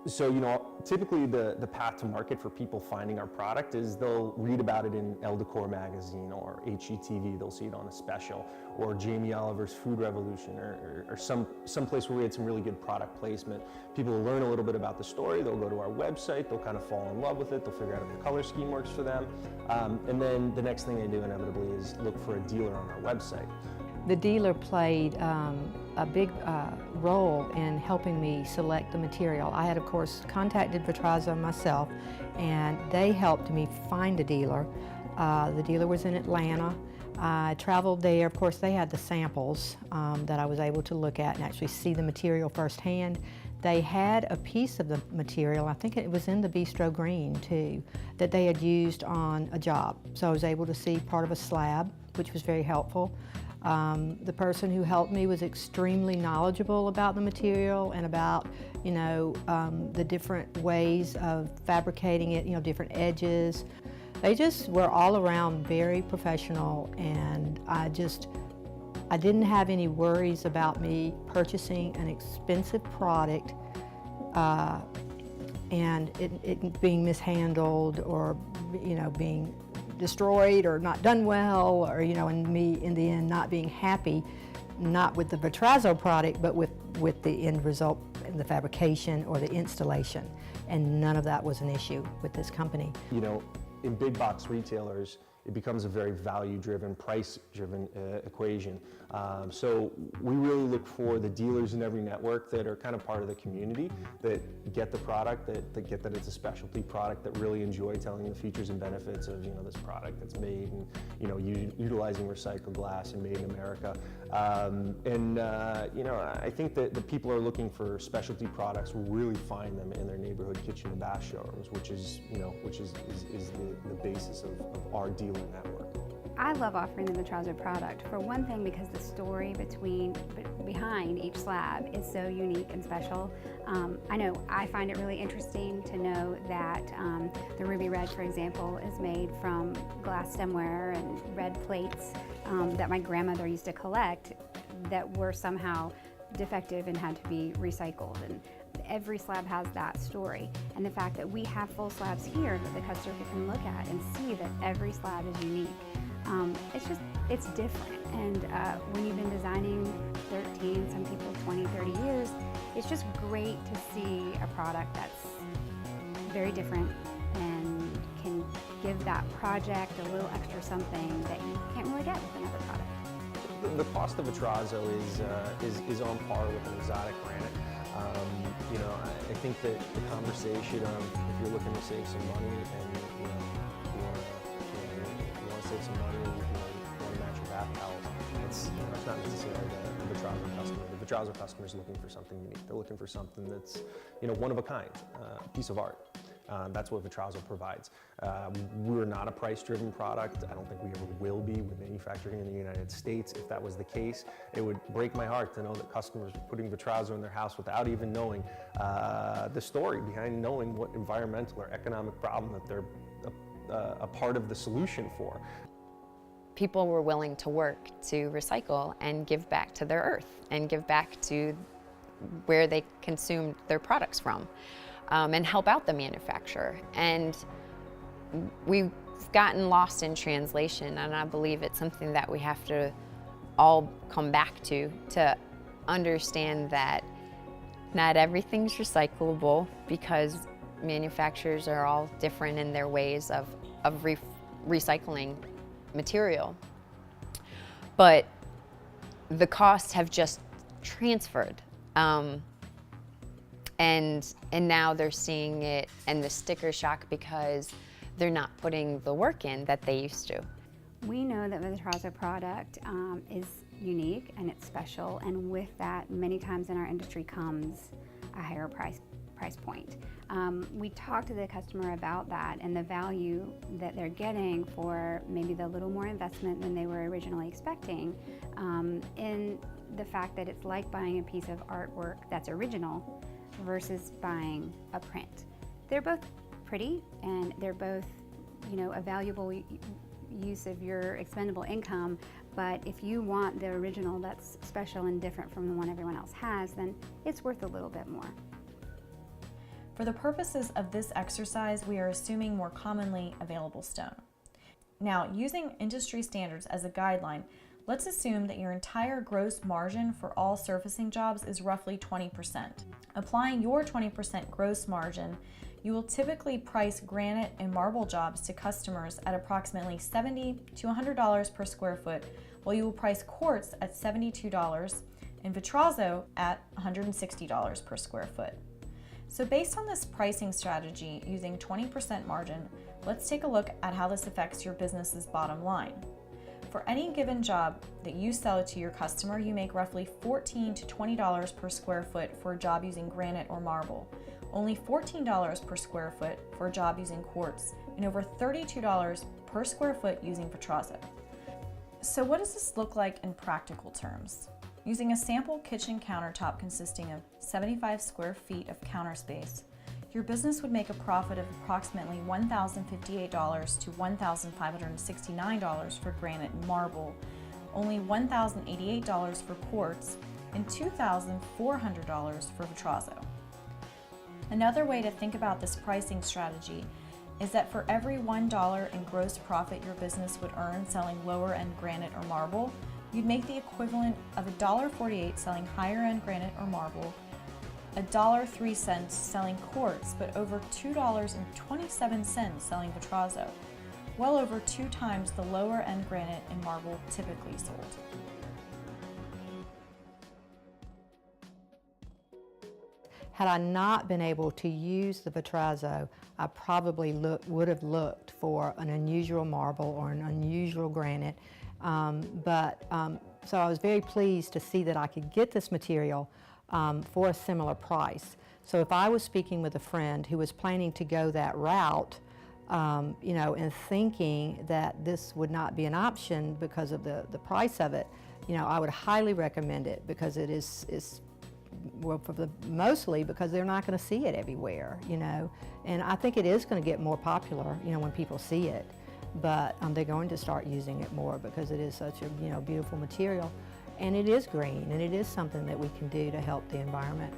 So, typically the path to market for people finding our product is they'll read about it in Elle Decor magazine or HGTV, they'll see it on a special, or Jamie Oliver's Food Revolution, or some place where we had some really good product placement. People will learn a little bit about the story, they'll go to our website, they'll kind of fall in love with it, they'll figure out if the color scheme works for them, and then the next thing they do inevitably is look for a dealer on our website. The dealer played a big role in helping me select the material. I had, of course, contacted Vetrazzo myself, and they helped me find a dealer. The dealer was in Atlanta. I traveled there. Of course, they had the samples that I was able to look at and actually see the material firsthand. They had a piece of the material, I think it was in the bistro green too, that they had used on a job. So I was able to see part of a slab, which was very helpful. The person who helped me was extremely knowledgeable about the material and about, the different ways of fabricating it, different edges. They just were all around very professional, and I didn't have any worries about me purchasing an expensive product and it being mishandled or, being destroyed or not done well, or and me in the end not being happy, not with the Vetrazzo product, but with the end result in the fabrication or the installation. And none of that was an issue with this company. In big box retailers, it becomes a very value-driven, price-driven equation. So we really look for the dealers in every network that are kind of part of the community, that get the product, that get that it's a specialty product, that really enjoy telling the features and benefits of this product that's made and utilizing recycled glass and made in America. I think that the people are looking for specialty products will really find them in their neighborhood kitchen and bath showrooms, which is the basis of our dealer network. I love offering the Vetrazzo product, for one thing because the story behind each slab is so unique and special. I know I find it really interesting to know that the ruby red, for example, is made from glass stemware and red plates that my grandmother used to collect that were somehow defective and had to be recycled. And every slab has that story. And the fact that we have full slabs here that the customer can look at and see that every slab is unique. It's different. And when you've been designing 13, some people 20, 30 years, it's just great to see a product that's very different and can give that project a little extra something that you can't really get with another product. The cost of Vetrazzo is on par with an exotic granite. I think that the conversation of if you're looking to save some money and you want to save some money and you want to match your bath towels, it's not necessarily the Vetrazzo customer. The Vetrazzo customer is looking for something unique. They're looking for something that's one of a kind, a piece of art. That's what Vetrazzo provides. We're not a price-driven product. I don't think we ever will be with manufacturing in the United States. If that was the case, it would break my heart to know that customers are putting Vetrazzo in their house without even knowing the story behind knowing what environmental or economic problem that they're a part of the solution for. People were willing to work to recycle and give back to their earth and give back to where they consumed their products from. And help out the manufacturer. And we've gotten lost in translation, and I believe it's something that we have to all come back to understand that not everything's recyclable, because manufacturers are all different in their ways of recycling material. But the costs have just transferred. And now they're seeing it and the sticker shock because they're not putting the work in that they used to. We know that the Vetrazzo product is unique and it's special, and with that, many times in our industry comes a higher price point. We talk to the customer about that and the value that they're getting for maybe the little more investment than they were originally expecting, in the fact that it's like buying a piece of artwork that's original versus buying a print. They're both pretty and they're both, a valuable use of your expendable income, but if you want the original that's special and different from the one everyone else has, then it's worth a little bit more. For the purposes of this exercise, we are assuming more commonly available stone. Now, using industry standards as a guideline, let's assume that your entire gross margin for all surfacing jobs is roughly 20%. Applying your 20% gross margin, you will typically price granite and marble jobs to customers at approximately $70 to $100 per square foot, while you will price quartz at $72 and Vetrazzo at $160 per square foot. So based on this pricing strategy using 20% margin, let's take a look at how this affects your business's bottom line. For any given job that you sell to your customer, you make roughly $14 to $20 per square foot for a job using granite or marble, only $14 per square foot for a job using quartz, and over $32 per square foot using Vetrazzo. So what does this look like in practical terms? Using a sample kitchen countertop consisting of 75 square feet of counter space, your business would make a profit of approximately $1,058 to $1,569 for granite and marble, only $1,088 for quartz, and $2,400 for Vetrazzo. Another way to think about this pricing strategy is that for every $1 in gross profit your business would earn selling lower end granite or marble, you'd make the equivalent of $1.48 selling higher end granite or marble, $1.03 selling quartz, but over $2.27 selling Vetrazzo, well over 2 times the lower end granite and marble typically sold. Had I not been able to use the Vetrazzo, I probably would have looked for an unusual marble or an unusual granite. So I was very pleased to see that I could get this material for a similar price. So if I was speaking with a friend who was planning to go that route, and thinking that this would not be an option because of the price of it, I would highly recommend it because it is well, mostly because they're not going to see it everywhere, and I think it is going to get more popular, when people see it. But they're going to start using it more because it is such a beautiful material, and it is green, and it is something that we can do to help the environment.